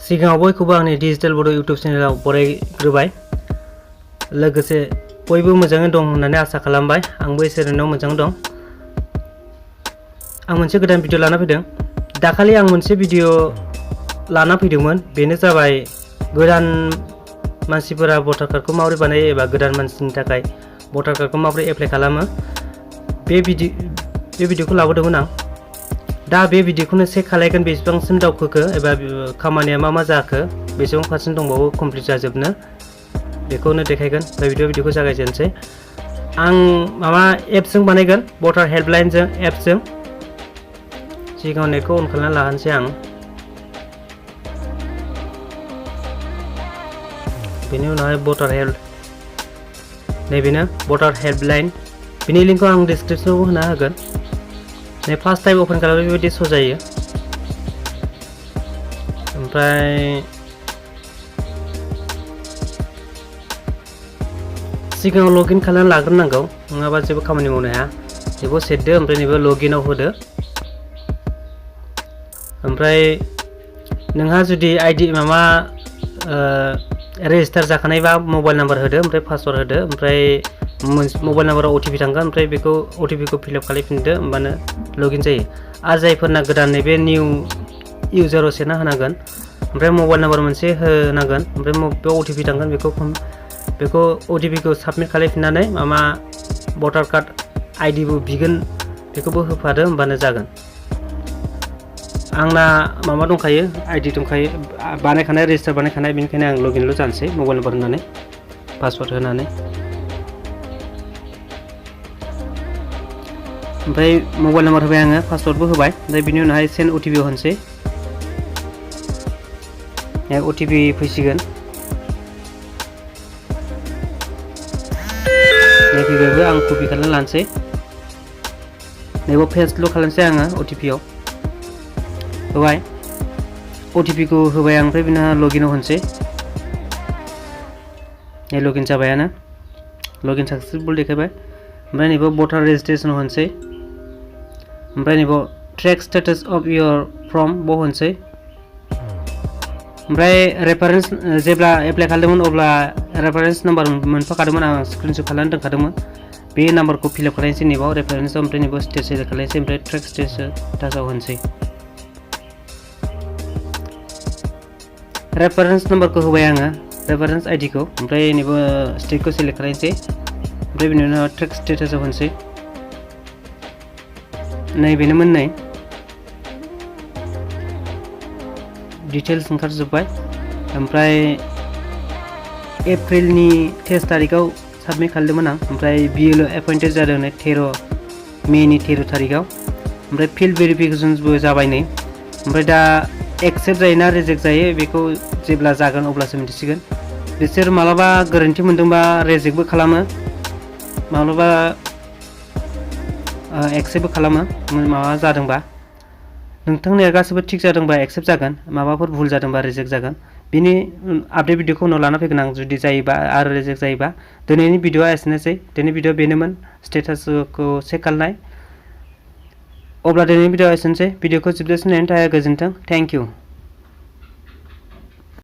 सिगाङाव बयखौबो आंनि डिजिटेल बड' इउटुब चेनेलाव बरायग्रोबाय। लोगोसे बयबो मोजाङै दं होननानै आसा खालामबाय। आंबो इसोरनाव मोजां दं। आं मोनसे गोदान भिडिअ लाना फैदों। दाखालि आं मोनसे भिडिअ लाना फैदोंमोन, बेनो जाबाय गोदान मानसिफोरा भटार कार्डखौ माबोरै बानायो एबा गोदान मानसिनि थाखाय भटार कार्डखौ माबोरै एप्लाइ खालामो। बे भिडिअखौ लाबोदोंमोन आं। दा बे भिडिअखौनो चेक खालायगोन बेसेबांसिम दावखोखो एबा खामानिया मा जाखो, बेसेबां पार्सेन्ट दंबावो कमप्लिट जाजोबनो, बेखौनो देखायगोन। भिडिअखौ जागायजेनसै। आं माबा एप्सजों बानायगोन, भटार हेल्पलाइनजों एप्सजों। सिगाङाव नेटखौ अन खालामना लानोसै आं। बेनि उनावहाय नैबेनो भटार हेल्पलाइन। बिनि लिंकखौ आं डिसक्रिप्सनाव होना होगोन। नै फार्स्ट टाइम अपेन खालामनाय बेबायदि श' जायो। ओमफ्राय सिगाङाव लगइन खालामनानै लाग्रोनांगौ, नङाबा जेबो खामानि मावनो हाया। बेखौ सेरदो, ओमफ्राय नैबे लगइनआव होदो। ओमफ्राय नोंहा जुदि आइडि रेजिस्टार जाखानायबा मबाइल नाम्बार होदो, ओमफ्राय पासवार्ड होदो, ओमफ्राय मबाइल नाम्बाराव अटिपि थांगोन, ओमफ्राय बेखौ अटिपिखौ फिलआप खालामफिनदो, होमबानो लगइन जायो। आरो जायफोरना गोदान नैबे निउ इउजाराव सोना होनांगोन, ओमफ्राय मबाइल नाम्बार मोनसे होनांगोन, ओमफ्राय बेयाव अटिपि थांगोन, बेखौ अटिपिखौ साबमिट खालामफिननानै भटार कार्ड आइडिबो बिगोन, बेखौबो होफादो, होमबानो जागोन। आंना दंखायो, आइडि दंखायो, बानायखानाय, रेजिस्टार बानायखानाय, बेनिखायनो आं लगइनल' जानोसै मबाइल नाम्बार होनानै, पासवार्ड होनानै। ओमफ्राय मबाइल नाम्बार होबाय आङो, पासवार्डबो होबाय। ओमफ्राय बिनि उनावहाय सेन्ड अटिपि होनोसै। अटिपि फैसिगोन। नैबेबो आं कपि खालामना लानोसै। नैबे पेस्टल' खालामसै आङो अटिपिआव। होबाय, अटिपिखौ होबाय आं, ओमफ्राय बिनि लगइनआव होनोसै। लगइन जाबायानो, लगइन साक्सेसफुल देखायबाय। ओमफ्राय नैबे भटार रेजिस्ट्रेसन होनोसै। ओमफ्राय नैबे track status of your firm बाव होनोसै। ओमफ्राय रेफारेन्स जेब्ला एप्लाइ खालामदोंमोन अब्ला रेफारेन्स नाम्बार मोनफाखादोंमोन, आं स्क्रिनशट खालामनानै दोनखादोंमोन। बे नाम्बारखौ फिलआप खालामनोसै नैबाव रेफारेन्सआव, ओमफ्राय नैबाव स्टेट सेलेक्ट खालामनोसै, ओमफ्राय ट्रेक स्टेटासआव होनोसै। रेफारेन्स नाम्बारखौ होबाय आङो, रेफारेन्स आइडिखौ, ओमफ्राय नैबे स्टेटखौ सेलेक्ट खालामनोसै, ओमफ्राय बिनि उनाव ट्रेक स्टेटासआव होनोसै। नैबेनो मोननै डिटेल्स ओंखारजोब्बाय। ओमफ्राय एप्रिलनि 13 तारिखआव साबमिट खालामदोंमोन आं, ओमफ्राय बिएलअ एपइन्टेड जादों 13 मेनि 13 तारिखआव। ओमफ्राय फिल्ड भेरिफिकेसनबो जाबाय नै। ओमफ्राय दा एक्सेप्ट जायोना रिजेक्ट जायो, बेखौ जेब्ला जागोन अब्लासो मिथिसिगोन। बिसोर मालाबा गोरोन्थि मोनदोंबा रिजेक्टबो खालामो, माब्लाबा एक्सेप्टबो खालामो। जादोंबा नोंथांनिया गासिबो थिग जादोंबा एक्सेप्ट जागोन, माबाफोर भुल जादोंबा रिजेक्ट जागोन। बिनि आपडेट भिडिअखौ उनाव लाना फैगोन आं, जुदि जायोबा आरो रिजेक्ट जायोबा। दिनैनि भिडिअआ एसेनोसै। दिनैनि भिडिअ बेनोमोन, स्टेटासखौ चेक खालामनाय। अब्ला दिनैनि भिडिअआ एसेनोसै। भिडिअखौ जोबजासिम नायनायनि थाखाय गोजोन्थों। Thank you.